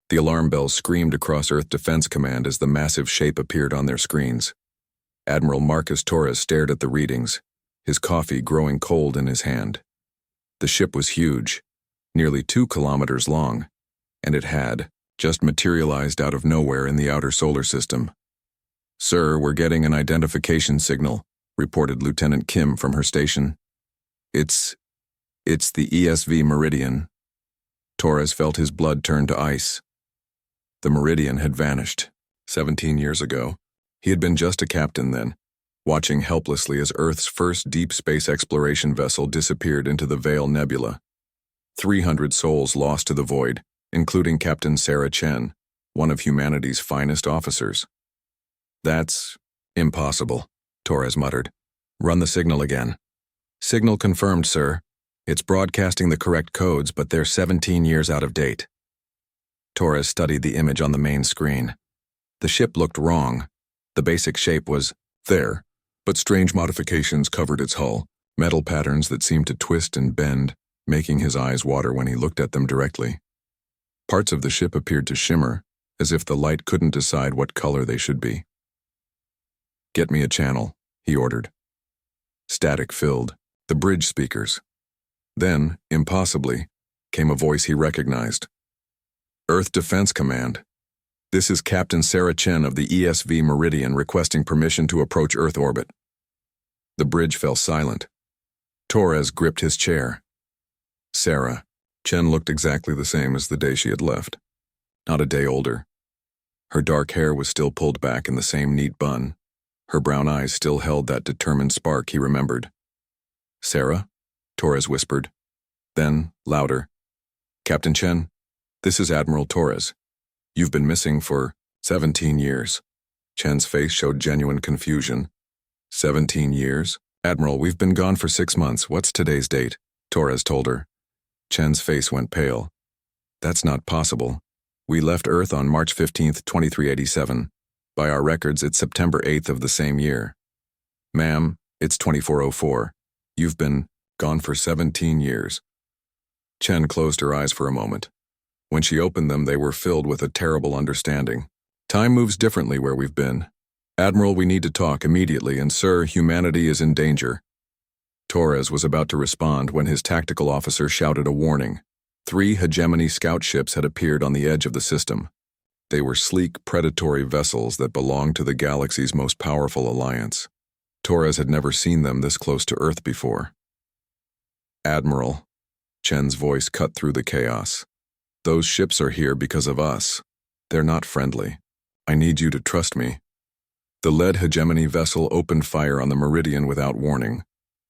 The alarm bells screamed across Earth Defense Command as the massive shape appeared on their screens. Admiral Marcus Torres stared at the readings, his coffee growing cold in his hand. The ship was huge, nearly 2 kilometers long, and it had just materialized out of nowhere in the outer solar system. "Sir, we're getting an identification signal," reported Lieutenant Kim from her station. It's the ESV Meridian." Torres felt his blood turn to ice. The Meridian had vanished. 17 years ago, he had been just a captain then, watching helplessly as Earth's first deep space exploration vessel disappeared into the Veil Nebula. 300 souls lost to the void, including Captain Sarah Chen, one of humanity's finest officers. "That's impossible," Torres muttered. "Run the signal again." "Signal confirmed, sir. It's broadcasting the correct codes, but they're 17 years out of date." Torres studied the image on the main screen. The ship looked wrong. The basic shape was there, but strange modifications covered its hull, metal patterns that seemed to twist and bend, making his eyes water when he looked at them directly. Parts of the ship appeared to shimmer, as if the light couldn't decide what color they should be. "Get me a channel," he ordered. Static filled the bridge speakers. Then, impossibly, came a voice he recognized. "Earth Defense Command. This is Captain Sarah Chen of the ESV Meridian requesting permission to approach Earth orbit." The bridge fell silent. Torres gripped his chair. Sarah. Chen looked exactly the same as the day she had left. Not a day older. Her dark hair was still pulled back in the same neat bun. Her brown eyes still held that determined spark he remembered. "Sarah?" Torres whispered. Then, louder. "Captain Chen, this is Admiral Torres. You've been missing for 17 years. Chen's face showed genuine confusion. 17 years? "Admiral, we've been gone for 6 months. What's today's date?" Torres told her. Chen's face went pale. "That's not possible. We left Earth on March 15th, 2387. By our records, it's September 8th of the same year." "Ma'am, it's 2404. You've been gone for 17 years. Chen closed her eyes for a moment. When she opened them, they were filled with a terrible understanding. "Time moves differently where we've been. Admiral, we need to talk immediately, and sir, humanity is in danger." Torres was about to respond when his tactical officer shouted a warning. 3 hegemony scout ships had appeared on the edge of the system. They were sleek, predatory vessels that belonged to the galaxy's most powerful alliance. Torres had never seen them this close to Earth before. "Admiral," Chen's voice cut through the chaos. "Those ships are here because of us. They're not friendly. I need you to trust me." The lead hegemony vessel opened fire on the Meridian without warning.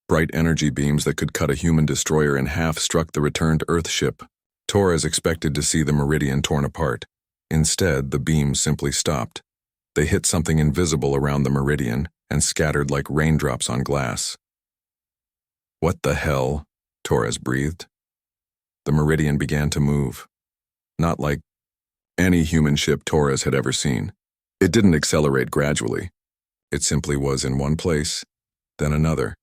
Bright energy beams that could cut a human destroyer in half struck the returned Earth ship. Torres expected to see the Meridian torn apart. Instead, the beams simply stopped. They hit something invisible around the Meridian and scattered like raindrops on glass. "What the hell?" Torres breathed. The Meridian began to move. Not like any human ship Torres had ever seen. It didn't accelerate gradually. It simply was in one place, then another,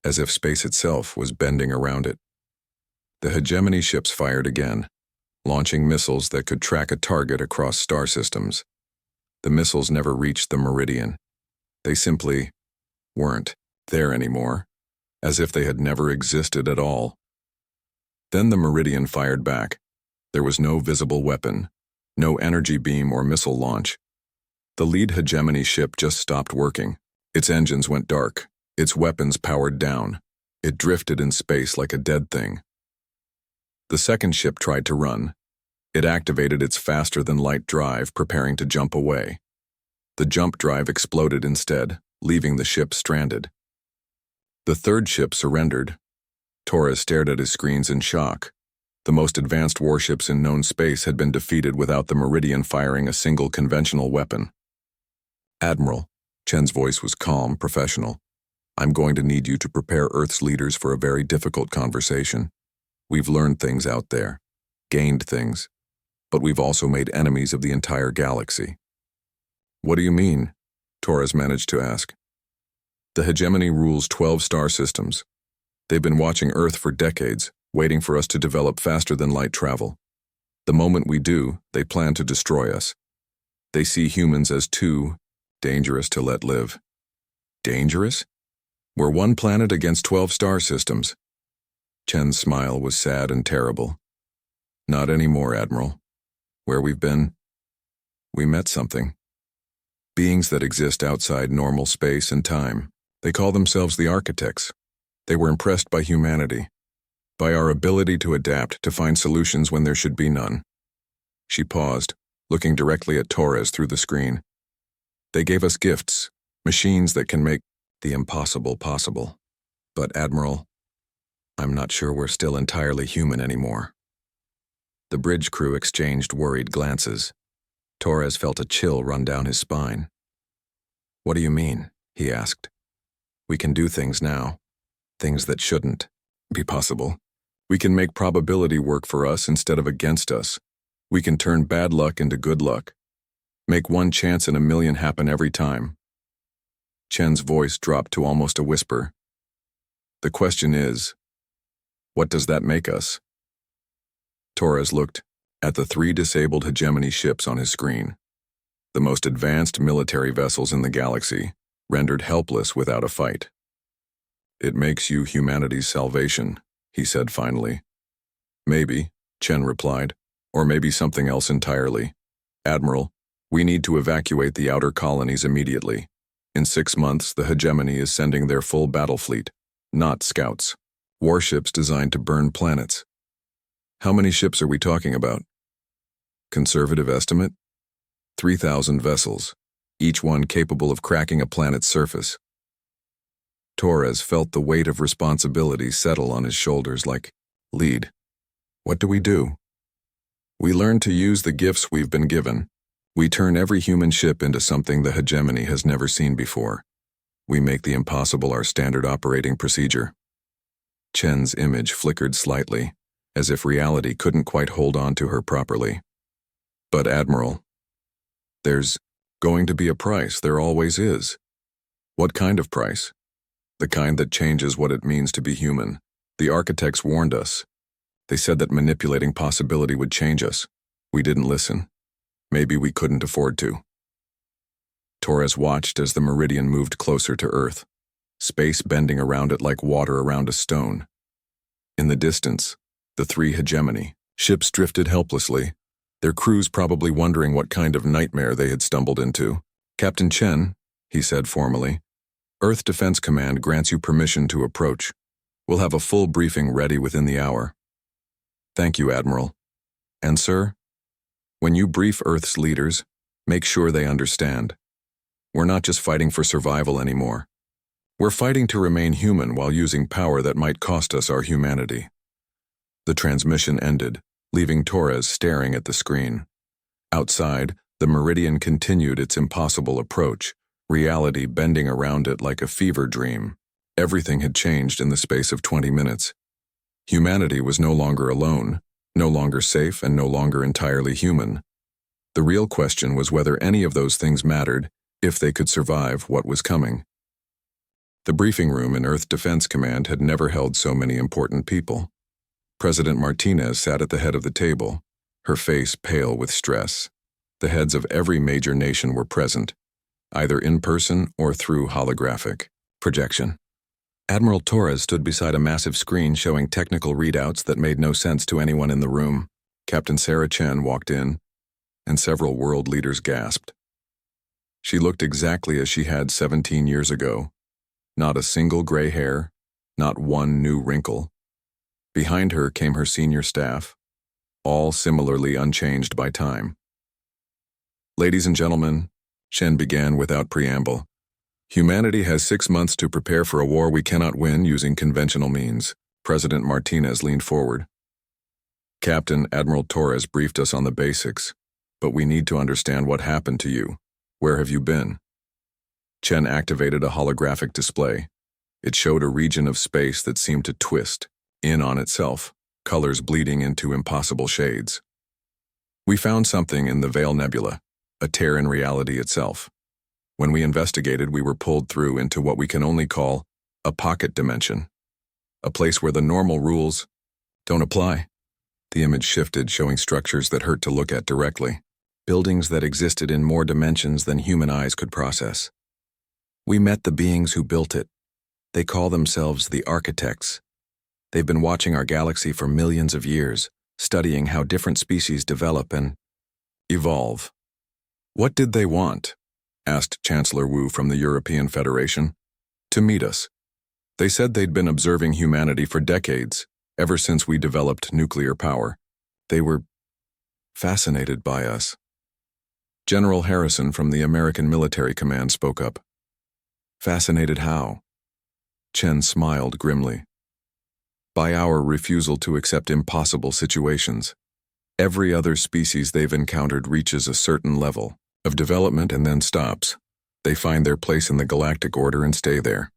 as if space itself was bending around it. The hegemony ships fired again, launching missiles that could track a target across star systems. The missiles never reached the Meridian. They simply weren't there anymore, as if they had never existed at all. Then the Meridian fired back. There was no visible weapon, no energy beam or missile launch. The lead hegemony ship just stopped working. Its engines went dark. Its weapons powered down. It drifted in space like a dead thing. The second ship tried to run. It activated its faster-than-light drive, preparing to jump away. The jump drive exploded instead, leaving the ship stranded. The third ship surrendered. Torres stared at his screens in shock. The most advanced warships in known space had been defeated without the Meridian firing a single conventional weapon. "Admiral," Chen's voice was calm, professional. "I'm going to need you to prepare Earth's leaders for a very difficult conversation. We've learned things out there, gained things, but we've also made enemies of the entire galaxy." "What do you mean?" Torres managed to ask. "The hegemony rules 12 star systems. They've been watching Earth for decades, waiting for us to develop faster-than-light travel. The moment we do, they plan to destroy us. They see humans as too dangerous to let live. Dangerous? We're one planet against 12 star systems. Chen's smile was sad and terrible. Not anymore, Admiral. Where we've been, we met something. Beings that exist outside normal space and time. They call themselves the architects. They were impressed by humanity, by our ability to adapt, to find solutions when there should be none. She paused, looking directly at Torres through the screen. They gave us gifts, machines that can make the impossible possible. But, Admiral, I'm not sure we're still entirely human anymore. The bridge crew exchanged worried glances. Torres felt a chill run down his spine. What do you mean? He asked. We can do things now, things that shouldn't be possible. We can make probability work for us instead of against us. We can turn bad luck into good luck. Make one chance in a million happen every time. Chen's voice dropped to almost a whisper. The question is, what does that make us? Torres looked at the 3 disabled hegemony ships on his screen. The most advanced military vessels in the galaxy, rendered helpless without a fight. It makes you humanity's salvation, he said finally. Maybe, Chen replied, or maybe something else entirely. Admiral, we need to evacuate the outer colonies immediately. In 6 months, the hegemony is sending their full battle fleet, not scouts. Warships designed to burn planets. How many ships are we talking about? Conservative estimate? 3,000 vessels, each one capable of cracking a planet's surface. Torres felt the weight of responsibility settle on his shoulders like, lead. What do? We learn to use the gifts we've been given. We turn every human ship into something the hegemony has never seen before. We make the impossible our standard operating procedure. Chen's image flickered slightly, as if reality couldn't quite hold on to her properly. But Admiral, there's going to be a price, there always is. What kind of price? The kind that changes what it means to be human. The architects warned us. They said that manipulating possibility would change us. We didn't listen. Maybe we couldn't afford to. Torres watched as the meridian moved closer to Earth, space bending around it like water around a stone. In the distance, the 3 hegemony ships drifted helplessly, their crews probably wondering what kind of nightmare they had stumbled into. Captain Chen, he said formally, Earth Defense Command grants you permission to approach. We'll have a full briefing ready within the hour. Thank you, Admiral. And sir, when you brief Earth's leaders, make sure they understand. We're not just fighting for survival anymore. We're fighting to remain human while using power that might cost us our humanity. The transmission ended, leaving Torres staring at the screen. Outside, the meridian continued its impossible approach, reality bending around it like a fever dream. Everything had changed in the space of 20 minutes. Humanity was no longer alone, no longer safe, and no longer entirely human. The real question was whether any of those things mattered, if they could survive what was coming. The briefing room in Earth Defense Command had never held so many important people. President Martinez sat at the head of the table, her face pale with stress. The heads of every major nation were present, either in person or through holographic projection. Admiral Torres stood beside a massive screen showing technical readouts that made no sense to anyone in the room. Captain Sarah Chen walked in, and several world leaders gasped. She looked exactly as she had 17 years ago. Not a single gray hair, not one new wrinkle. Behind her came her senior staff, all similarly unchanged by time. Ladies and gentlemen, Chen began without preamble. Humanity has 6 months to prepare for a war we cannot win using conventional means. President Martinez leaned forward. Captain Admiral Torres briefed us on the basics, but we need to understand what happened to you. Where have you been? Chen activated a holographic display. It showed a region of space that seemed to twist in on itself, colors bleeding into impossible shades. We found something in the Veil Nebula, a tear in reality itself. When we investigated, we were pulled through into what we can only call a pocket dimension, a place where the normal rules don't apply. The image shifted, showing structures that hurt to look at directly. Buildings that existed in more dimensions than human eyes could process. We met the beings who built it. They call themselves the architects. They've been watching our galaxy for millions of years, studying how different species develop and evolve. What did they want? Asked Chancellor Wu from the European Federation. To meet us. They said they'd been observing humanity for decades, ever since we developed nuclear power. They were fascinated by us. General Harrison from the American Military Command spoke up. Fascinated how? Chen smiled grimly. By our refusal to accept impossible situations. Every other species they've encountered reaches a certain level of development and then stops. They find their place in the galactic order and stay there.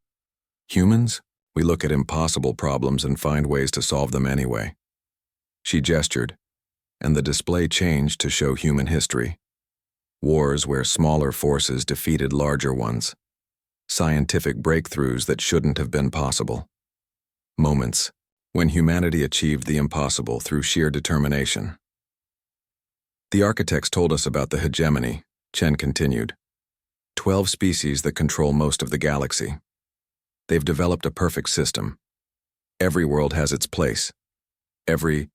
Humans, we look at impossible problems and find ways to solve them anyway. She gestured, and the display changed to show human history. Wars where smaller forces defeated larger ones. Scientific breakthroughs that shouldn't have been possible. Moments when humanity achieved the impossible through sheer determination. The architects told us about the hegemony, Chen continued. 12 species that control most of the galaxy. They've developed a perfect system. Every world has its place. Every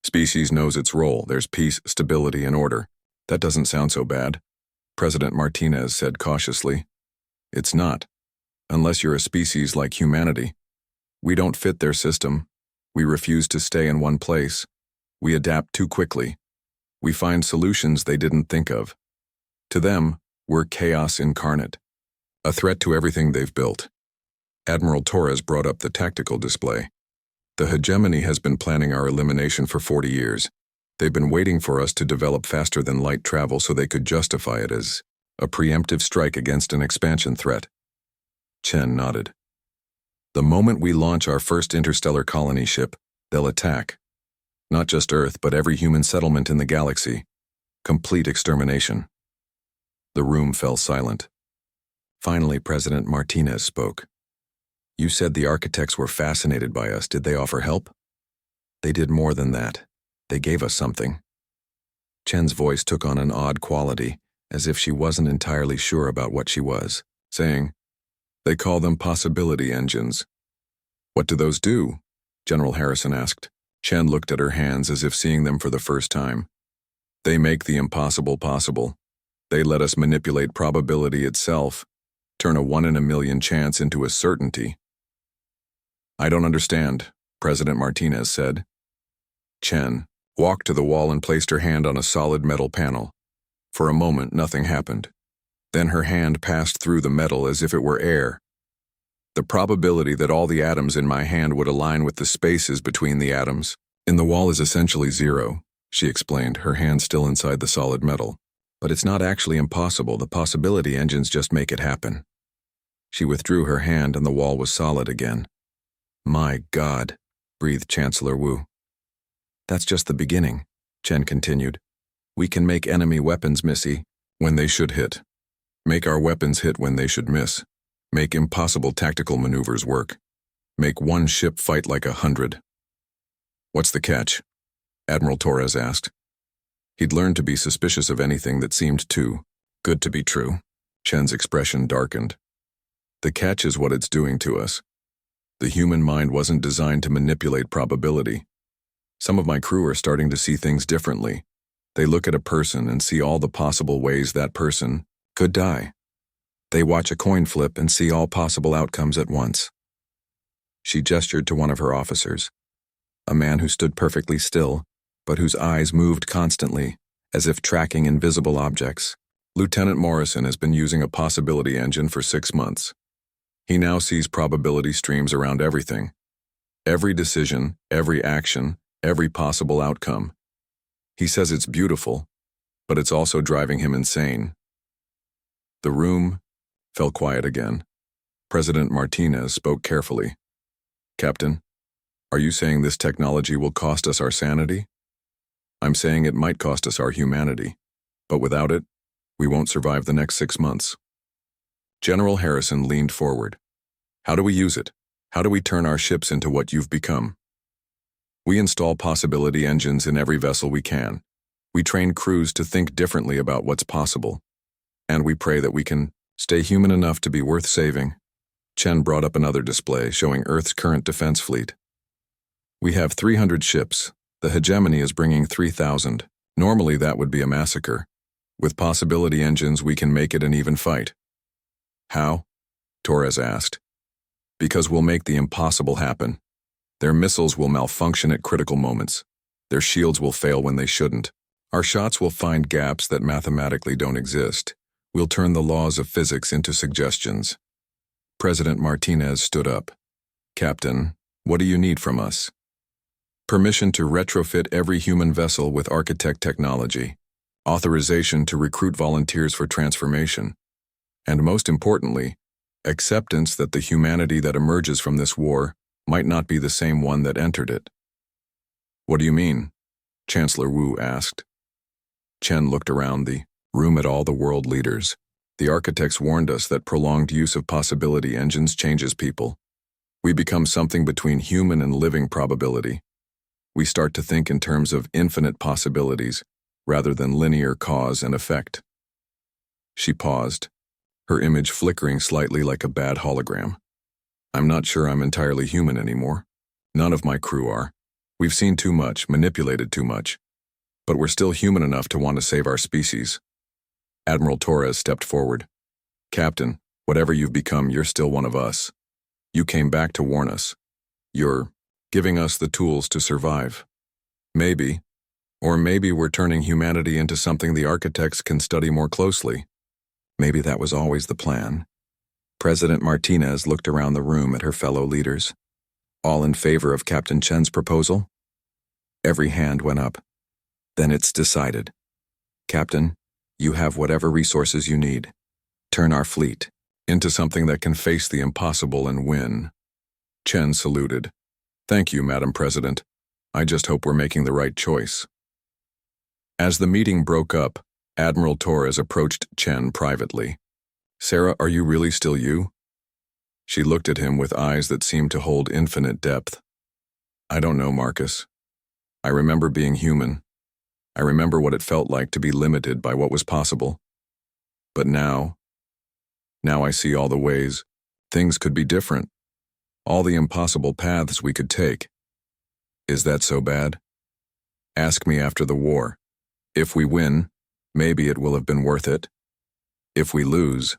species knows its role. There's peace, stability, and order. That doesn't sound so bad, President Martinez said cautiously. It's not, unless you're a species like humanity. We don't fit their system. We refuse to stay in one place. We adapt too quickly. We find solutions they didn't think of. To them, we're chaos incarnate, a threat to everything they've built. Admiral Torres brought up the tactical display. The hegemony has been planning our elimination for 40 years. They've been waiting for us to develop faster than light travel so they could justify it as a preemptive strike against an expansion threat. Chen nodded. The moment we launch our first interstellar colony ship, they'll attack. Not just Earth, but every human settlement in the galaxy. Complete extermination. The room fell silent. Finally, President Martinez spoke. You said the architects were fascinated by us. Did they offer help? They did more than that. They gave us something. Chen's voice took on an odd quality, as if she wasn't entirely sure about what she was, saying, They call them possibility engines. What do those do? General Harrison asked. Chen looked at her hands as if seeing them for the first time. They make the impossible possible. They let us manipulate probability itself, turn a 1 in a million chance into a certainty. I don't understand, President Martinez said. Chen walked to the wall and placed her hand on a solid metal panel. For a moment, nothing happened. Then her hand passed through the metal as if it were air. The probability that all the atoms in my hand would align with the spaces between the atoms in the wall is essentially 0, she explained, her hand still inside the solid metal. But it's not actually impossible. The possibility engines just make it happen. She withdrew her hand and the wall was solid again. My God, breathed Chancellor Wu. That's just the beginning, Chen continued. We can make enemy weapons missy when they should hit. Make our weapons hit when they should miss. Make impossible tactical maneuvers work. Make one ship fight like 100. What's the catch? Admiral Torres asked. He'd learned to be suspicious of anything that seemed too good to be true. Chen's expression darkened. The catch is what it's doing to us. The human mind wasn't designed to manipulate probability. Some of my crew are starting to see things differently. They look at a person and see all the possible ways that person could die. They watch a coin flip and see all possible outcomes at once. She gestured to one of her officers, a man who stood perfectly still, but whose eyes moved constantly, as if tracking invisible objects. Lieutenant Morrison has been using a possibility engine for 6 months. He now sees probability streams around everything. Every decision, every action, every possible outcome. He says it's beautiful, but it's also driving him insane. The room fell quiet again. President Martinez spoke carefully. Captain, are you saying this technology will cost us our sanity? I'm saying it might cost us our humanity, but without it, we won't survive the next 6 months. General Harrison leaned forward. How do we use it? How do we turn our ships into what you've become? We install possibility engines in every vessel we can. We train crews to think differently about what's possible. And we pray that we can stay human enough to be worth saving. Chen brought up another display showing Earth's current defense fleet. We have 300 ships. The hegemony is bringing 3,000. Normally that would be a massacre. With possibility engines we can make it an even fight. How? Torres asked. Because we'll make the impossible happen. Their missiles will malfunction at critical moments. Their shields will fail when they shouldn't. Our shots will find gaps that mathematically don't exist. We'll turn the laws of physics into suggestions. President Martinez stood up. Captain, what do you need from us? Permission to retrofit every human vessel with architect technology. Authorization to recruit volunteers for transformation. And most importantly, acceptance that the humanity that emerges from this war might not be the same one that entered it. What do you mean? Chancellor Wu asked. Chen looked around the room at all the world leaders. The architects warned us that prolonged use of possibility engines changes people. We become something between human and living probability. We start to think in terms of infinite possibilities rather than linear cause and effect. She paused, her image flickering slightly like a bad hologram. I'm not sure I'm entirely human anymore. None of my crew are. We've seen too much, manipulated too much. But we're still human enough to want to save our species. Admiral Torres stepped forward. Captain, whatever you've become, you're still one of us. You came back to warn us. You're giving us the tools to survive. Maybe, or maybe we're turning humanity into something the architects can study more closely. Maybe that was always the plan. President Martinez looked around the room at her fellow leaders. All in favor of Captain Chen's proposal? Every hand went up. Then it's decided. Captain, you have whatever resources you need. Turn our fleet into something that can face the impossible and win. Chen saluted. Thank you, Madam President. I just hope we're making the right choice. As the meeting broke up, Admiral Torres approached Chen privately. Sarah, are you really still you? She looked at him with eyes that seemed to hold infinite depth. I don't know, Marcus. I remember being human. I remember what it felt like to be limited by what was possible. But now I see all the ways things could be different. All the impossible paths we could take. Is that so bad? Ask me after the war. If we win, maybe it will have been worth it. If we lose,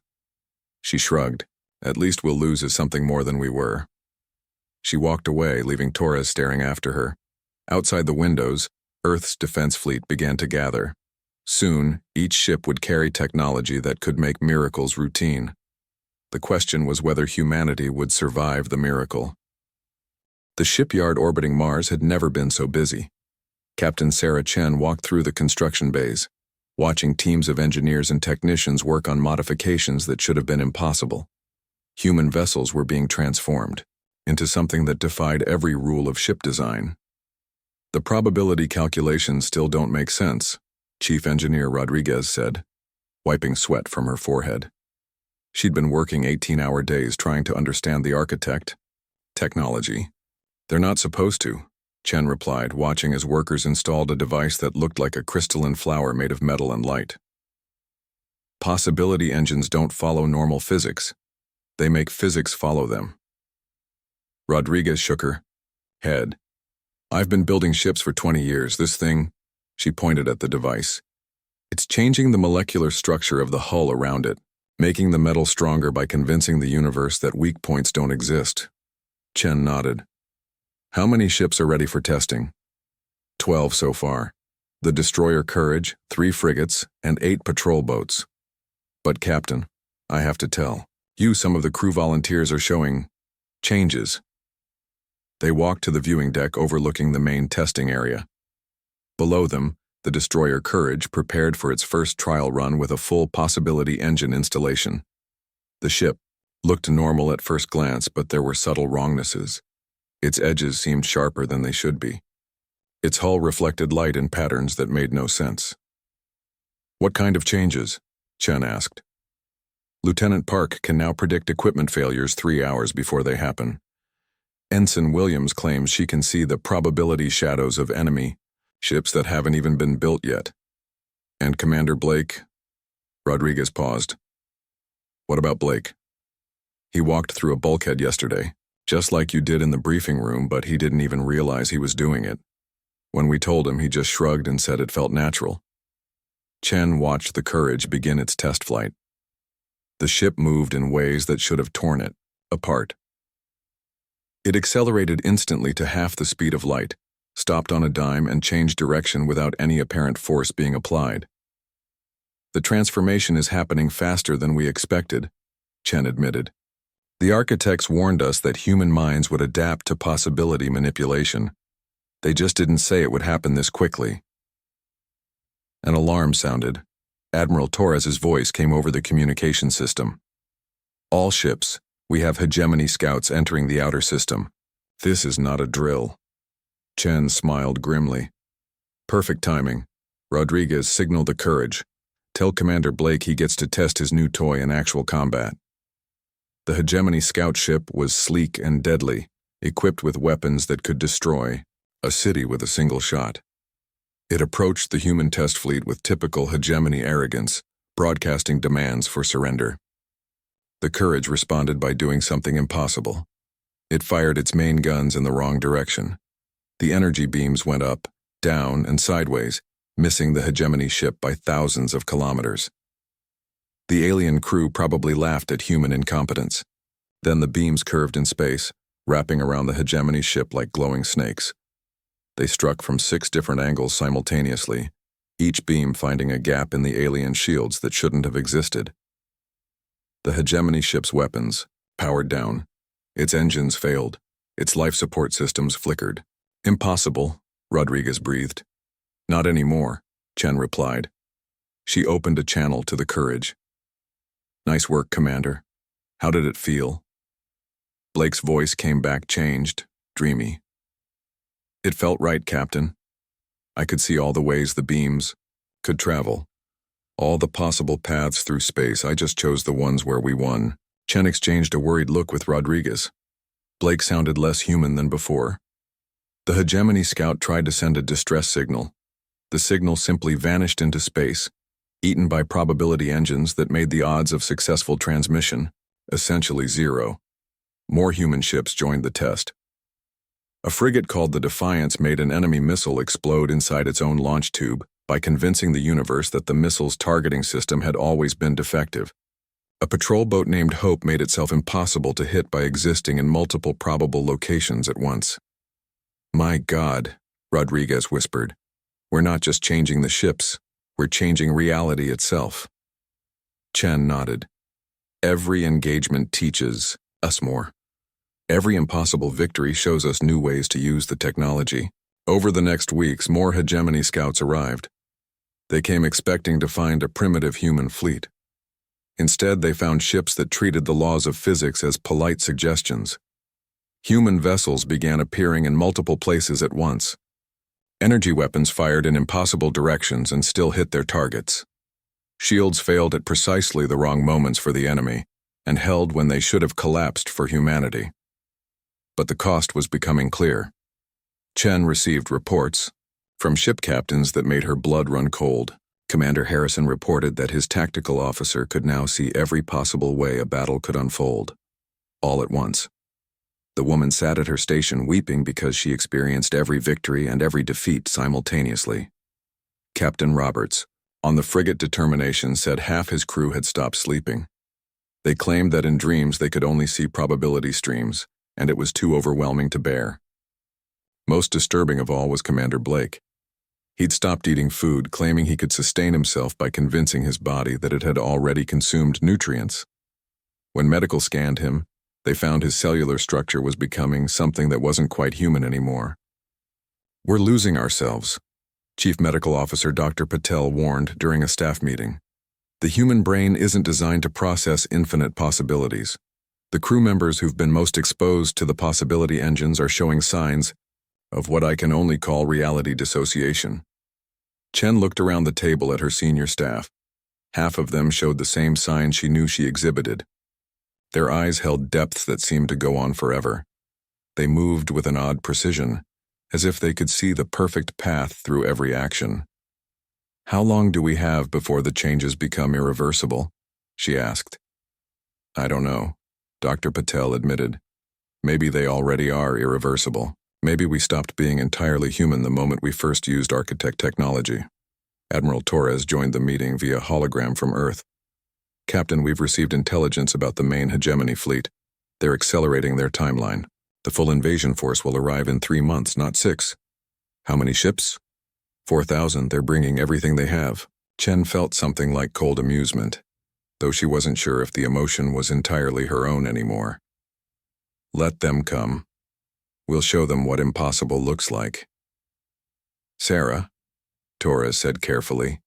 she shrugged. At least we'll lose as something more than we were. She walked away, leaving Torres staring after her. Outside the windows, Earth's defense fleet began to gather. Soon, each ship would carry technology that could make miracles routine. The question was whether humanity would survive the miracle. The shipyard orbiting Mars had never been so busy. Captain Sarah Chen walked through the construction bays, watching teams of engineers and technicians work on modifications that should have been impossible. Human vessels were being transformed into something that defied every rule of ship design. The probability calculations still don't make sense, Chief Engineer Rodriguez said, wiping sweat from her forehead. She'd been working 18-hour days trying to understand the architect. Technology. They're not supposed to, Chen replied, watching as workers installed a device that looked like a crystalline flower made of metal and light. Possibility engines don't follow normal physics. They make physics follow them. Rodriguez shook her head. I've been building ships for 20 years. This thing, she pointed at the device. It's changing the molecular structure of the hull around it, making the metal stronger by convincing the universe that weak points don't exist. Chen nodded. How many ships are ready for testing? 12 so far. The destroyer Courage, 3 frigates, and 8 patrol boats. But Captain, I have to tell you, some of the crew volunteers are showing changes. They walked to the viewing deck overlooking the main testing area. Below them, the destroyer Courage prepared for its first trial run with a full possibility engine installation. The ship looked normal at first glance, but there were subtle wrongnesses. Its edges seemed sharper than they should be. Its hull reflected light in patterns that made no sense. What kind of changes? Chen asked. Lieutenant Park can now predict equipment failures 3 hours before they happen. Ensign Williams claims she can see the probability shadows of enemy ships that haven't even been built yet. And Commander Blake? Rodriguez paused. What about Blake? He walked through a bulkhead yesterday, just like you did in the briefing room, but he didn't even realize he was doing it. When we told him, he just shrugged and said it felt natural. Chen watched the Courage begin its test flight. The ship moved in ways that should have torn it apart. It accelerated instantly to half the speed of light, stopped on a dime, and changed direction without any apparent force being applied. The transformation is happening faster than we expected, Chen admitted. The architects warned us that human minds would adapt to possibility manipulation. They just didn't say it would happen this quickly. An alarm sounded. Admiral Torres's voice came over the communication system. All ships, we have hegemony scouts entering the outer system. This is not a drill. Chen smiled grimly. Perfect timing. Rodriguez signaled the Courage. Tell Commander Blake he gets to test his new toy in actual combat. The hegemony scout ship was sleek and deadly, equipped with weapons that could destroy a city with a single shot. It approached the human test fleet with typical hegemony arrogance, broadcasting demands for surrender. The Courage responded by doing something impossible. It fired its main guns in the wrong direction. The energy beams went up, down, and sideways, missing the hegemony ship by thousands of kilometers. The alien crew probably laughed at human incompetence. Then the beams curved in space, wrapping around the hegemony ship like glowing snakes. They struck from 6 different angles simultaneously, each beam finding a gap in the alien shields that shouldn't have existed. The hegemony ship's weapons powered down. Its engines failed. Its life support systems flickered. Impossible, Rodriguez breathed. Not anymore, Chen replied. She opened a channel to the Courage. Nice work, Commander. How did it feel? Blake's voice came back changed, dreamy. It felt right, Captain. I could see all the ways the beams could travel. All the possible paths through space. I just chose the ones where we won. Chen exchanged a worried look with Rodriguez. Blake sounded less human than before. The hegemony scout tried to send a distress signal. The signal simply vanished into space, eaten by probability engines that made the odds of successful transmission essentially zero. More human ships joined the test. A frigate called the Defiance made an enemy missile explode inside its own launch tube by convincing the universe that the missile's targeting system had always been defective. A patrol boat named Hope made itself impossible to hit by existing in multiple probable locations at once. My God, Rodriguez whispered. We're not just changing the ships, we're changing reality itself. Chen nodded. Every engagement teaches us more. Every impossible victory shows us new ways to use the technology. Over the next weeks, more hegemony scouts arrived. They came expecting to find a primitive human fleet. Instead, they found ships that treated the laws of physics as polite suggestions. Human vessels began appearing in multiple places at once. Energy weapons fired in impossible directions and still hit their targets. Shields failed at precisely the wrong moments for the enemy, and held when they should have collapsed for humanity. But the cost was becoming clear. Chen received reports from ship captains that made her blood run cold. Commander Harrison reported that his tactical officer could now see every possible way a battle could unfold, all at once. The woman sat at her station weeping because she experienced every victory and every defeat simultaneously. Captain Roberts, on the frigate Determination, said half his crew had stopped sleeping. They claimed that in dreams they could only see probability streams, and it was too overwhelming to bear. Most disturbing of all was Commander Blake. He'd stopped eating food, claiming he could sustain himself by convincing his body that it had already consumed nutrients. When medical scanned him, they found his cellular structure was becoming something that wasn't quite human anymore. We're losing ourselves, Chief Medical Officer Dr. Patel warned during a staff meeting. The human brain isn't designed to process infinite possibilities. The crew members who've been most exposed to the possibility engines are showing signs of what I can only call reality dissociation. Chen looked around the table at her senior staff. Half of them showed the same signs she knew she exhibited. Their eyes held depths that seemed to go on forever. They moved with an odd precision, as if they could see the perfect path through every action. "How long do we have before the changes become irreversible?" she asked. "I don't know," Dr. Patel admitted. "Maybe they already are irreversible. Maybe we stopped being entirely human the moment we first used architect technology." Admiral Torres joined the meeting via hologram from Earth. "Captain, we've received intelligence about the main hegemony fleet. They're accelerating their timeline. The full invasion force will arrive in 3 months, not 6. "How many ships?" 4,000. They're bringing everything they have. Chen felt something like cold amusement, though she wasn't sure if the emotion was entirely her own anymore. "Let them come. We'll show them what impossible looks like." "Sarah," Torres said carefully,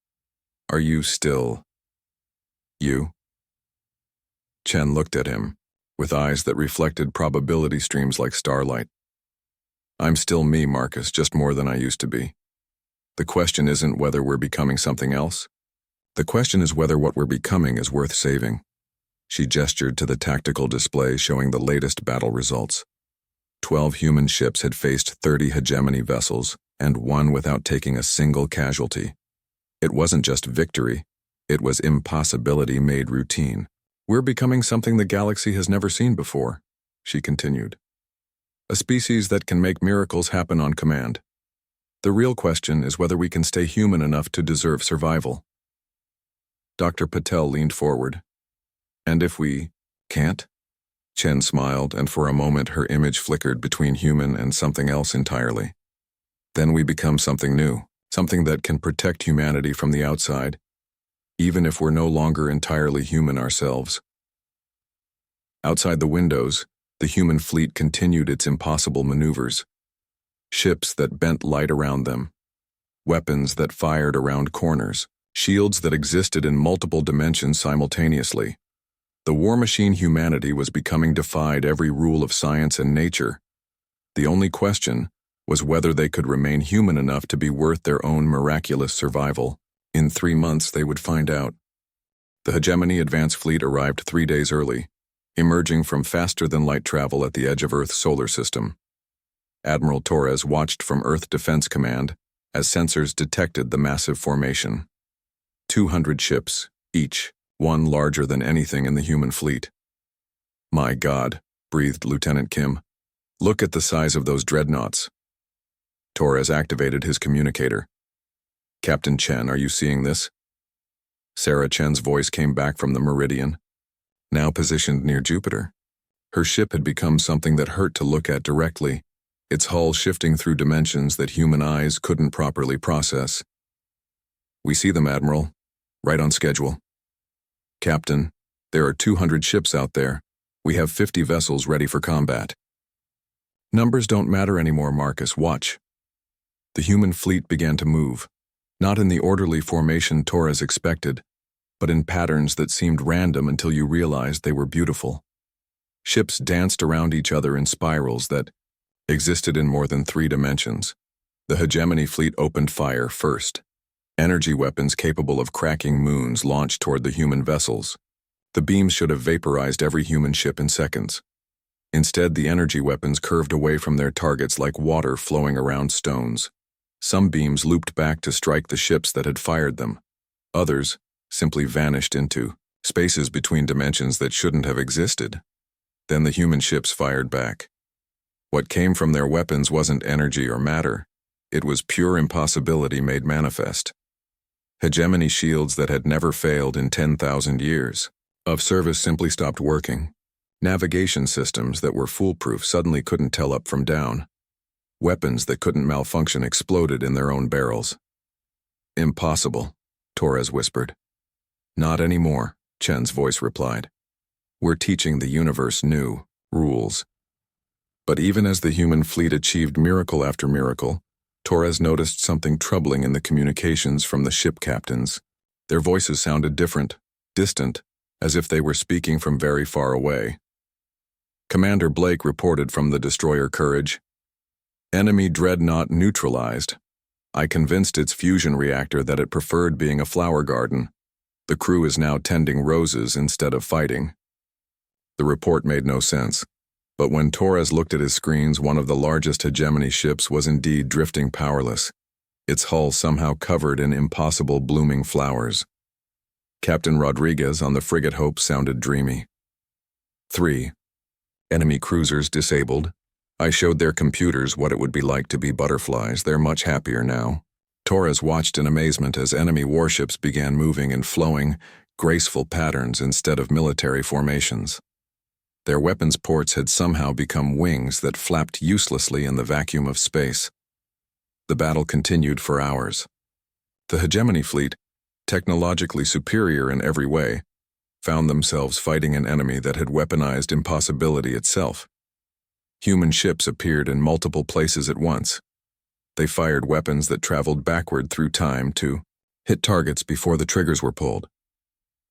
"are you still you?" Chen looked at him, with eyes that reflected probability streams like starlight. "I'm still me, Marcus, just more than I used to be. The question isn't whether we're becoming something else. The question is whether what we're becoming is worth saving." She gestured to the tactical display showing the latest battle results. 12 human ships had faced 30 hegemony vessels, and won without taking a single casualty. It wasn't just victory, it was impossibility made routine. "We're becoming something the galaxy has never seen before," she continued. "A species that can make miracles happen on command. The real question is whether we can stay human enough to deserve survival." Dr. Patel leaned forward. "And if we can't?" Chen smiled, and for a moment her image flickered between human and something else entirely. "Then we become something new, something that can protect humanity from the outside, even if we're no longer entirely human ourselves." Outside the windows, the human fleet continued its impossible maneuvers. Ships that bent light around them, weapons that fired around corners, shields that existed in multiple dimensions simultaneously. The war machine humanity was becoming defied every rule of science and nature. The only question was whether they could remain human enough to be worth their own miraculous survival. In 3 months they would find out. The hegemony advance fleet arrived 3 days early, emerging from faster-than-light travel at the edge of Earth's solar system. Admiral Torres watched from Earth Defense Command as sensors detected the massive formation. 200 ships, each, one larger than anything in the human fleet. "My God," breathed Lieutenant Kim. "Look at the size of those dreadnoughts." Torres activated his communicator. "Captain Chen, are you seeing this?" Sarah Chen's voice came back from the Meridian, now positioned near Jupiter. Her ship had become something that hurt to look at directly, its hull shifting through dimensions that human eyes couldn't properly process. "We see them, Admiral. Right on schedule." "Captain, there are 200 ships out there. We have 50 vessels ready for combat." "Numbers don't matter anymore, Marcus. Watch." The human fleet began to move, not in the orderly formation Torres expected, but in patterns that seemed random until you realized they were beautiful. Ships danced around each other in spirals that existed in more than 3 dimensions. The hegemony fleet opened fire first. Energy weapons capable of cracking moons launched toward the human vessels. The beams should have vaporized every human ship in seconds. Instead, the energy weapons curved away from their targets like water flowing around stones. Some beams looped back to strike the ships that had fired them. Others simply vanished into spaces between dimensions that shouldn't have existed. Then the human ships fired back. What came from their weapons wasn't energy or matter. It was pure impossibility made manifest. Hegemony shields that had never failed in 10,000 years of service simply stopped working. Navigation systems that were foolproof suddenly couldn't tell up from down. Weapons that couldn't malfunction exploded in their own barrels. "Impossible," Torres whispered. "Not anymore," Chen's voice replied. "We're teaching the universe new rules." But even as the human fleet achieved miracle after miracle, Torres noticed something troubling in the communications from the ship captains. Their voices sounded different, distant, as if they were speaking from very far away. Commander Blake reported from the destroyer Courage. "Enemy dreadnought neutralized. I convinced its fusion reactor that it preferred being a flower garden. The crew is now tending roses instead of fighting." The report made no sense. But when Torres looked at his screens, one of the largest hegemony ships was indeed drifting powerless, its hull somehow covered in impossible blooming flowers. Captain Rodriguez on the frigate Hope sounded dreamy. 3. Enemy cruisers disabled. I showed their computers what it would be like to be butterflies. They're much happier now. Torres watched in amazement as enemy warships began moving in flowing, graceful patterns instead of military formations. Their weapons ports had somehow become wings that flapped uselessly in the vacuum of space. The battle continued for hours. The hegemony fleet, technologically superior in every way, found themselves fighting an enemy that had weaponized impossibility itself. Human ships appeared in multiple places at once. They fired weapons that traveled backward through time to hit targets before the triggers were pulled.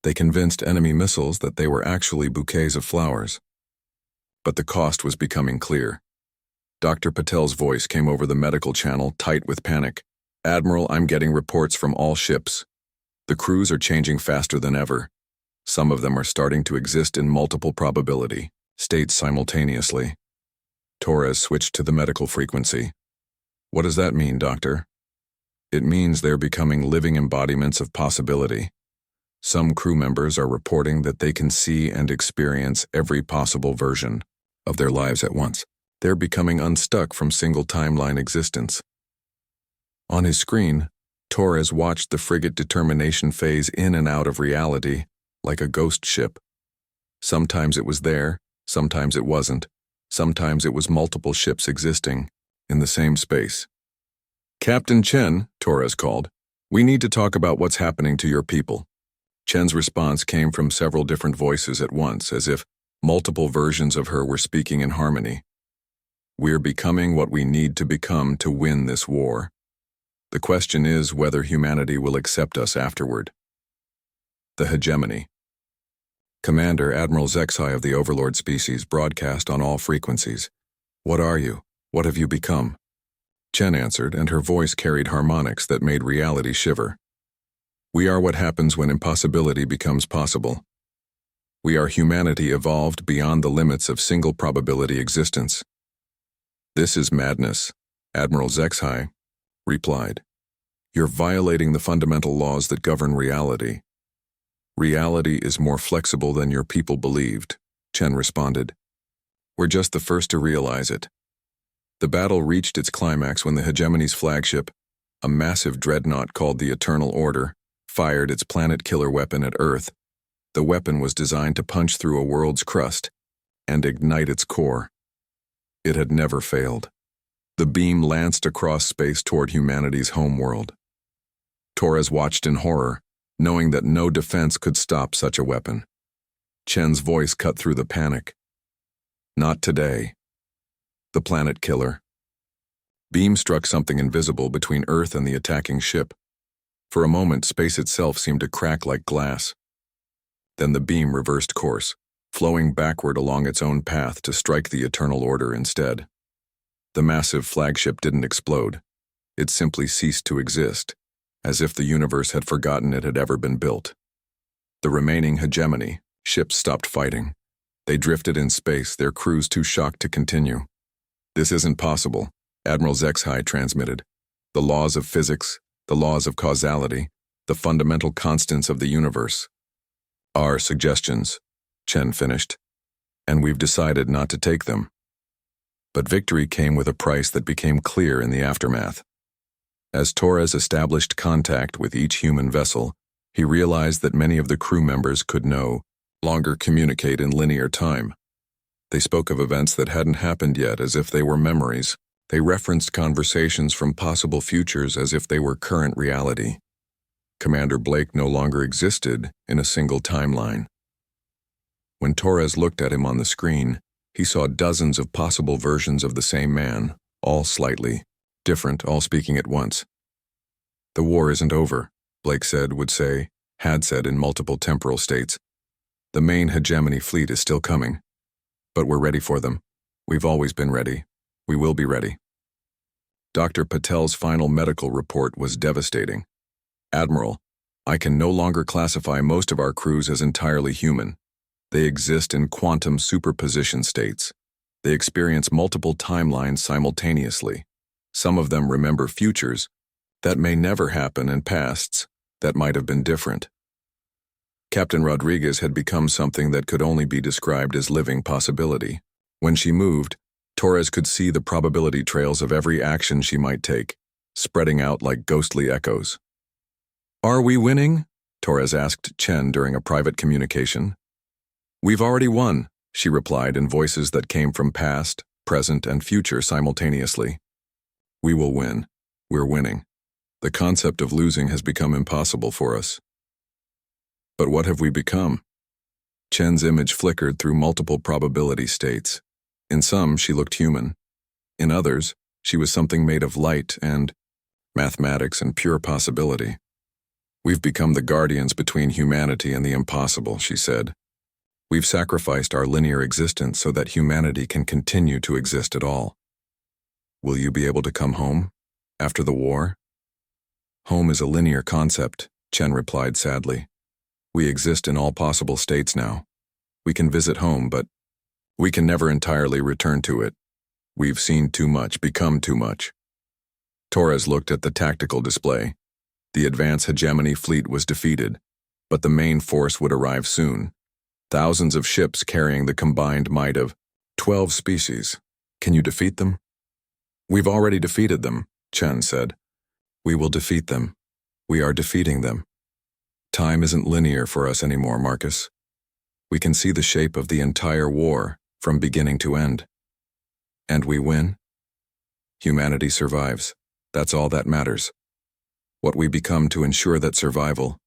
They convinced enemy missiles that they were actually bouquets of flowers. But the cost was becoming clear. Dr. Patel's voice came over the medical channel, tight with panic. Admiral, I'm getting reports from all ships. The crews are changing faster than ever. Some of them are starting to exist in multiple probability states simultaneously. Torres switched to the medical frequency. What does that mean, Doctor? It means they're becoming living embodiments of possibility. Some crew members are reporting that they can see and experience every possible version of their lives at once. They're becoming unstuck from single timeline existence. On his screen, Torres watched the frigate Determination phase in and out of reality like a ghost ship. Sometimes it was there, sometimes it wasn't. Sometimes it was multiple ships existing in the same space. Captain Chen, Torres called, we need to talk about what's happening to your people. Chen's response came from several different voices at once, as if multiple versions of her were speaking in harmony. We're becoming what we need to become to win this war. The question is whether humanity will accept us afterward. The hegemony. Commander Admiral Zexai of the Overlord species broadcast on all frequencies. What are you? What have you become? Chen answered, and her voice carried harmonics that made reality shiver. We are what happens when impossibility becomes possible. We are humanity evolved beyond the limits of single probability existence. This is madness, Admiral Zexai replied. You're violating the fundamental laws that govern reality. Reality is more flexible than your people believed, Chen responded. We're just the first to realize it. The battle reached its climax when the hegemony's flagship, a massive dreadnought called the Eternal Order, fired its planet-killer weapon at Earth. The weapon was designed to punch through a world's crust and ignite its core. It had never failed. The beam lanced across space toward humanity's homeworld. Torres watched in horror, knowing that no defense could stop such a weapon. Chen's voice cut through the panic. Not today. The planet killer. Beam struck something invisible between Earth and the attacking ship. For a moment, space itself seemed to crack like glass. Then the beam reversed course, flowing backward along its own path to strike the Eternal Order instead. The massive flagship didn't explode. It simply ceased to exist, as if the universe had forgotten it had ever been built. The remaining hegemony ships stopped fighting. They drifted in space, their crews too shocked to continue. This isn't possible, Admiral Zexai transmitted. The laws of physics, the laws of causality, the fundamental constants of the universe. Our suggestions, Chen finished, and we've decided not to take them. But victory came with a price that became clear in the aftermath. As Torres established contact with each human vessel, he realized that many of the crew members could no longer communicate in linear time. They spoke of events that hadn't happened yet as if they were memories. They referenced conversations from possible futures as if they were current reality. Commander Blake no longer existed in a single timeline. When Torres looked at him on the screen, he saw dozens of possible versions of the same man, all slightly different, all speaking at once. The war isn't over, Blake said, had said in multiple temporal states. The main hegemony fleet is still coming. But we're ready for them. We've always been ready. We will be ready. Dr. Patel's final medical report was devastating. Admiral, I can no longer classify most of our crews as entirely human. They exist in quantum superposition states. They experience multiple timelines simultaneously. Some of them remember futures that may never happen and pasts that might have been different. Captain Rodriguez had become something that could only be described as living possibility. When she moved, Torres could see the probability trails of every action she might take, spreading out like ghostly echoes. "Are we winning?" Torres asked Chen during a private communication. "We've already won," she replied in voices that came from past, present, and future simultaneously. "We will win. We're winning. The concept of losing has become impossible for us." "But what have we become?" Chen's image flickered through multiple probability states. In some, she looked human. In others, she was something made of light and mathematics and pure possibility. "We've become the guardians between humanity and the impossible," she said. "We've sacrificed our linear existence so that humanity can continue to exist at all. Will you be able to come home after the war?" "Home is a linear concept," Chen replied sadly. "We exist in all possible states now. We can visit home, but we can never entirely return to it. We've seen too much, become too much." Torres looked at the tactical display. The advanced hegemony fleet was defeated, but the main force would arrive soon. Thousands of ships carrying the combined might of 12 species. "Can you defeat them?" "We've already defeated them," Chen said. "We will defeat them. We are defeating them. Time isn't linear for us anymore, Marcus. We can see the shape of the entire war from beginning to end. And we win. Humanity survives. That's all that matters. What we become to ensure that survival,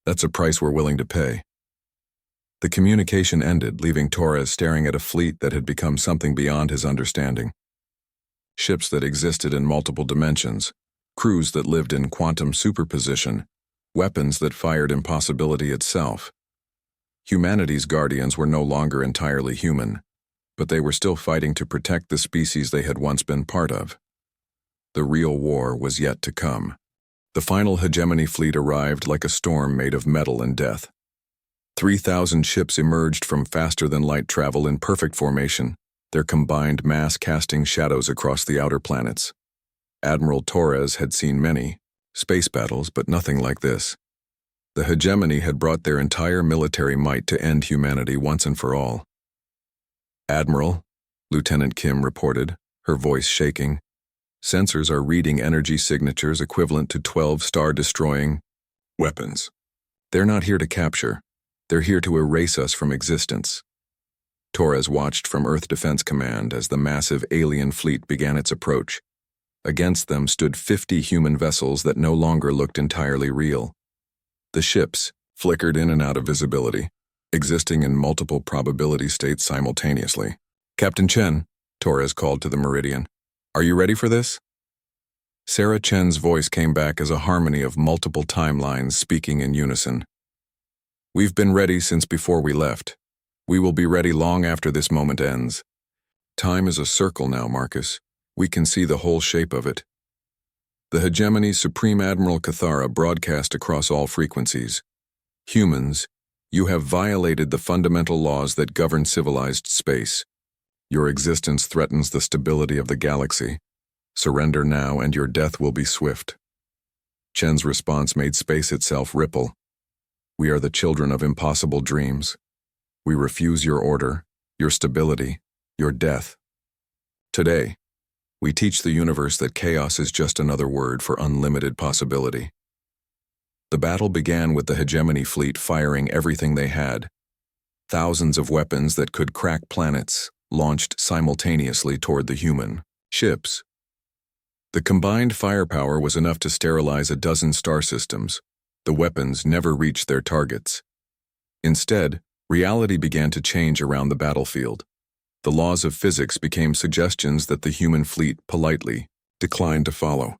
that's a price we're willing to pay." The communication ended, leaving Torres staring at a fleet that had become something beyond his understanding. Ships that existed in multiple dimensions, crews that lived in quantum superposition, weapons that fired impossibility itself. Humanity's guardians were no longer entirely human, but they were still fighting to protect the species they had once been part of. The real war was yet to come. The final hegemony fleet arrived like a storm made of metal and death. 3,000 ships emerged from faster-than-light travel in perfect formation, their combined mass casting shadows across the outer planets. Admiral Torres had seen many space battles, but nothing like this. The hegemony had brought their entire military might to end humanity once and for all. "Admiral," Lieutenant Kim reported, her voice shaking, "sensors are reading energy signatures equivalent to 12 star-destroying weapons. They're not here to capture. They're here to erase us from existence." Torres watched from Earth Defense Command as the massive alien fleet began its approach. Against them stood 50 human vessels that no longer looked entirely real. The ships flickered in and out of visibility, existing in multiple probability states simultaneously. "Captain Chen," Torres called to the Meridian, "are you ready for this?" Sarah Chen's voice came back as a harmony of multiple timelines speaking in unison. "We've been ready since before we left. We will be ready long after this moment ends. Time is a circle now, Marcus. We can see the whole shape of it." The hegemony's Supreme Admiral Cathara broadcast across all frequencies. "Humans, you have violated the fundamental laws that govern civilized space. Your existence threatens the stability of the galaxy. Surrender now and your death will be swift." Chen's response made space itself ripple. "We are the children of impossible dreams. We refuse your order, your stability, your death. Today, we teach the universe that chaos is just another word for unlimited possibility." The battle began with the hegemony fleet firing everything they had. Thousands of weapons that could crack planets launched simultaneously toward the human ships. The combined firepower was enough to sterilize a dozen star systems. The weapons never reached their targets. Instead, reality began to change around the battlefield. The laws of physics became suggestions that the human fleet politely declined to follow.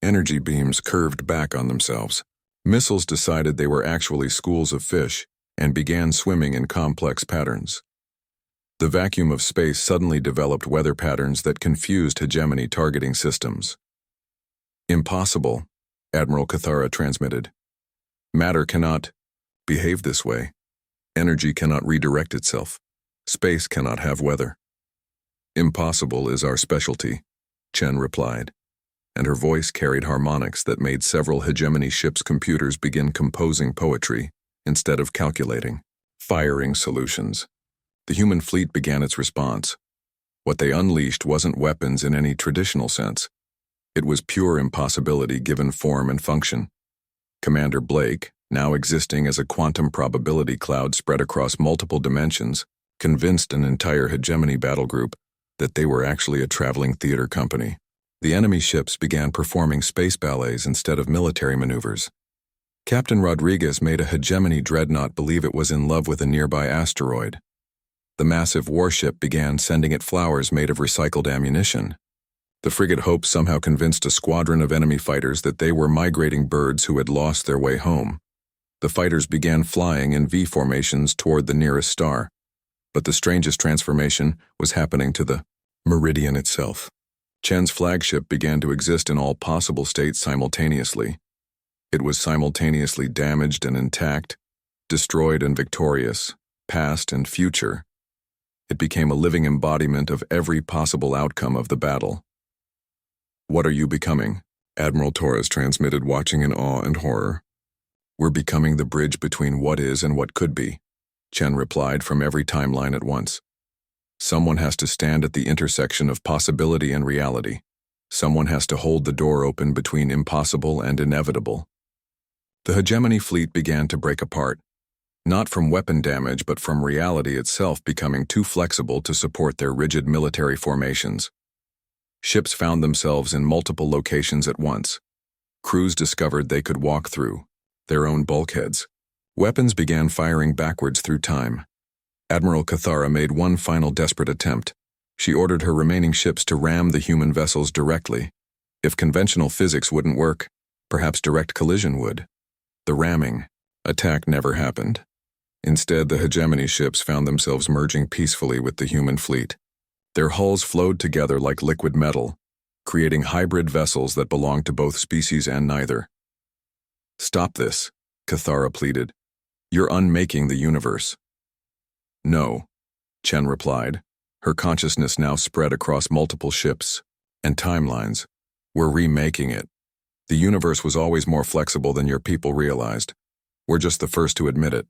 Energy beams curved back on themselves. Missiles decided they were actually schools of fish and began swimming in complex patterns. The vacuum of space suddenly developed weather patterns that confused hegemony targeting systems. "Impossible," Admiral Cathara transmitted. "Matter cannot behave this way. Energy cannot redirect itself. Space cannot have weather." Impossible is our specialty, Chen replied, and her voice carried harmonics that made several hegemony ships' computers begin composing poetry instead of calculating, firing solutions. The human fleet began its response. What they unleashed wasn't weapons in any traditional sense. It was pure impossibility given form and function. Commander Blake, now existing as a quantum probability cloud spread across multiple dimensions, convinced an entire hegemony battle group that they were actually a traveling theater company. The enemy ships began performing space ballets instead of military maneuvers. Captain Rodriguez made a hegemony dreadnought believe it was in love with a nearby asteroid. The massive warship began sending it flowers made of recycled ammunition. The frigate Hope somehow convinced a squadron of enemy fighters that they were migrating birds who had lost their way home. The fighters began flying in V formations toward the nearest star. But the strangest transformation was happening to the Meridian itself. Chen's flagship began to exist in all possible states simultaneously. It was simultaneously damaged and intact, destroyed and victorious, past and future. It became a living embodiment of every possible outcome of the battle. "What are you becoming?" Admiral Torres transmitted, watching in awe and horror. "We're becoming the bridge between what is and what could be," Chen replied from every timeline at once. "Someone has to stand at the intersection of possibility and reality. Someone has to hold the door open between impossible and inevitable." The hegemony fleet began to break apart, not from weapon damage but from reality itself becoming too flexible to support their rigid military formations. Ships found themselves in multiple locations at once. Crews discovered they could walk through their own bulkheads. Weapons began firing backwards through time. Admiral Cathara made one final desperate attempt. She ordered her remaining ships to ram the human vessels directly. If conventional physics wouldn't work, perhaps direct collision would. The ramming attack never happened. Instead, the hegemony ships found themselves merging peacefully with the human fleet. Their hulls flowed together like liquid metal, creating hybrid vessels that belonged to both species and neither. "Stop this," Cathara pleaded. "You're unmaking the universe." "No," Chen replied, her consciousness now spread across multiple ships and timelines. "We're remaking it. The universe was always more flexible than your people realized. We're just the first to admit it."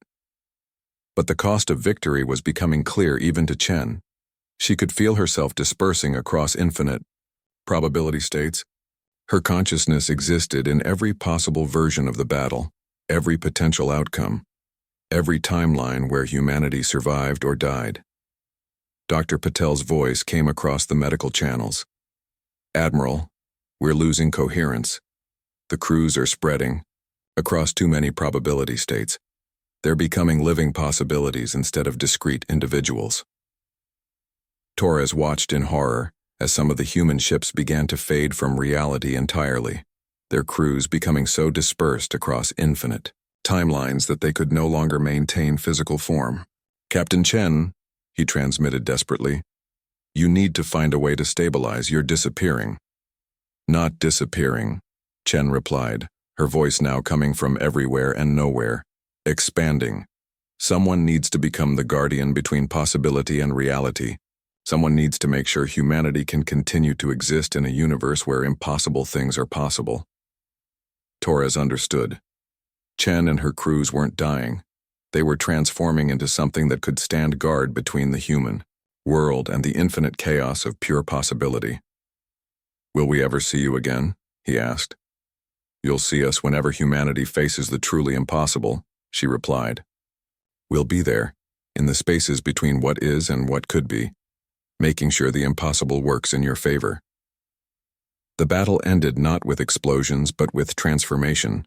But the cost of victory was becoming clear even to Chen. She could feel herself dispersing across infinite probability states. Her consciousness existed in every possible version of the battle, every potential outcome, every timeline where humanity survived or died. Dr. Patel's voice came across the medical channels. "Admiral, we're losing coherence. The crews are spreading across too many probability states. They're becoming living possibilities instead of discrete individuals." Torres watched in horror as some of the human ships began to fade from reality entirely, their crews becoming so dispersed across infinite timelines that they could no longer maintain physical form. "Captain Chen," he transmitted desperately, "you need to find a way to stabilize. You're disappearing." "Not disappearing," Chen replied, her voice now coming from everywhere and nowhere. "Expanding. Someone needs to become the guardian between possibility and reality. Someone needs to make sure humanity can continue to exist in a universe where impossible things are possible." Torres understood. Chen and her crews weren't dying. They were transforming into something that could stand guard between the human world and the infinite chaos of pure possibility. "Will we ever see you again?" he asked. "You'll see us whenever humanity faces the truly impossible," she replied. "We'll be there, in the spaces between what is and what could be, making sure the impossible works in your favor." The battle ended not with explosions but with transformation.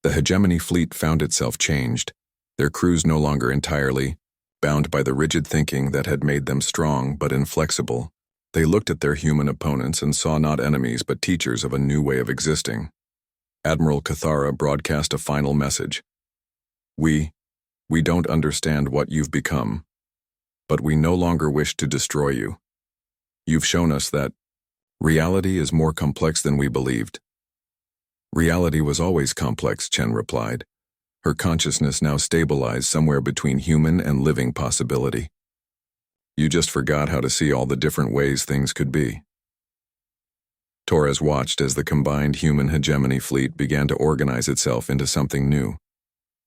The hegemony fleet found itself changed, their crews no longer entirely bound by the rigid thinking that had made them strong but inflexible. They looked at their human opponents and saw not enemies but teachers of a new way of existing. Admiral Cathara broadcast a final message. We don't understand what you've become, but we no longer wish to destroy you. You've shown us that reality is more complex than we believed." "Reality was always complex," Chen replied, her consciousness now stabilized somewhere between human and living possibility. You just forgot how to see all the different ways things could be. Torres watched as the combined human hegemony fleet began to organize itself into something new.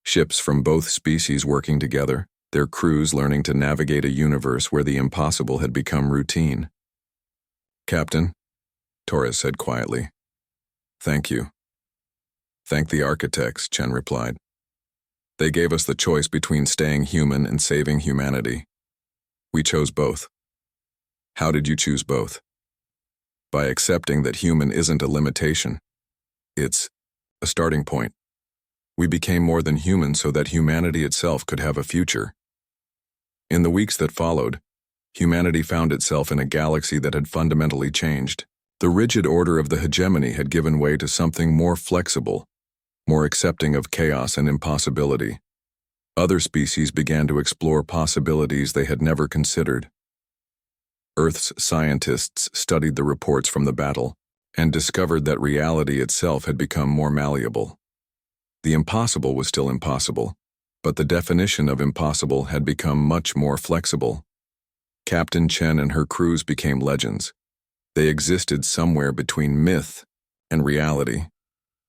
Ships from both species working together, their crews learning to navigate a universe where the impossible had become routine. "Captain," Torres said quietly. "Thank you." "Thank the architects," Chen replied. "They gave us the choice between staying human and saving humanity. We chose both." "How did you choose both?" "By accepting that human isn't a limitation. It's a starting point. We became more than human so that humanity itself could have a future." In the weeks that followed, humanity found itself in a galaxy that had fundamentally changed. The rigid order of the hegemony had given way to something more flexible, more accepting of chaos and impossibility. Other species began to explore possibilities they had never considered. Earth's scientists studied the reports from the battle and discovered that reality itself had become more malleable. The impossible was still impossible, but the definition of impossible had become much more flexible. Captain Chen and her crews became legends. They existed somewhere between myth and reality,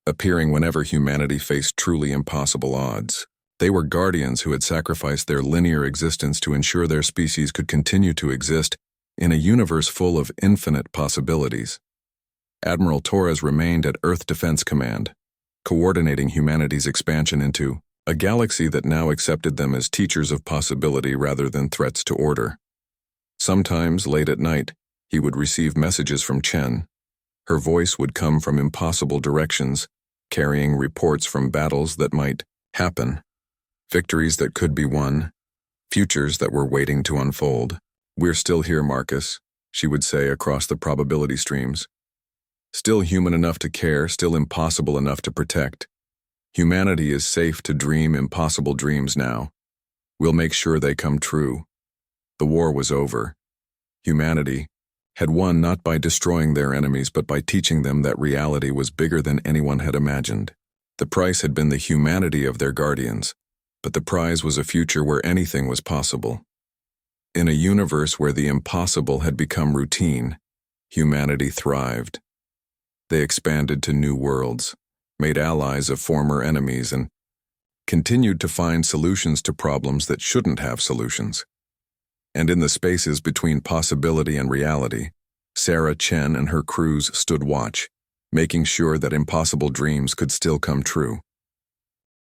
appearing whenever humanity faced truly impossible odds. They were guardians who had sacrificed their linear existence to ensure their species could continue to exist in a universe full of infinite possibilities. Admiral Torres remained at Earth Defense Command, coordinating humanity's expansion into a galaxy that now accepted them as teachers of possibility rather than threats to order. Sometimes, late at night, he would receive messages from Chen. Her voice would come from impossible directions, carrying reports from battles that might happen, victories that could be won, futures that were waiting to unfold. "We're still here, Marcus," she would say across the probability streams. "Still human enough to care, still impossible enough to protect. Humanity is safe to dream impossible dreams now. We'll make sure they come true." The war was over. Humanity had won not by destroying their enemies but by teaching them that reality was bigger than anyone had imagined. The price had been the humanity of their guardians, but the prize was a future where anything was possible. In a universe where the impossible had become routine, humanity thrived. They expanded to new worlds, made allies of former enemies, and continued to find solutions to problems that shouldn't have solutions. And in the spaces between possibility and reality, Sarah Chen and her crews stood watch, making sure that impossible dreams could still come true.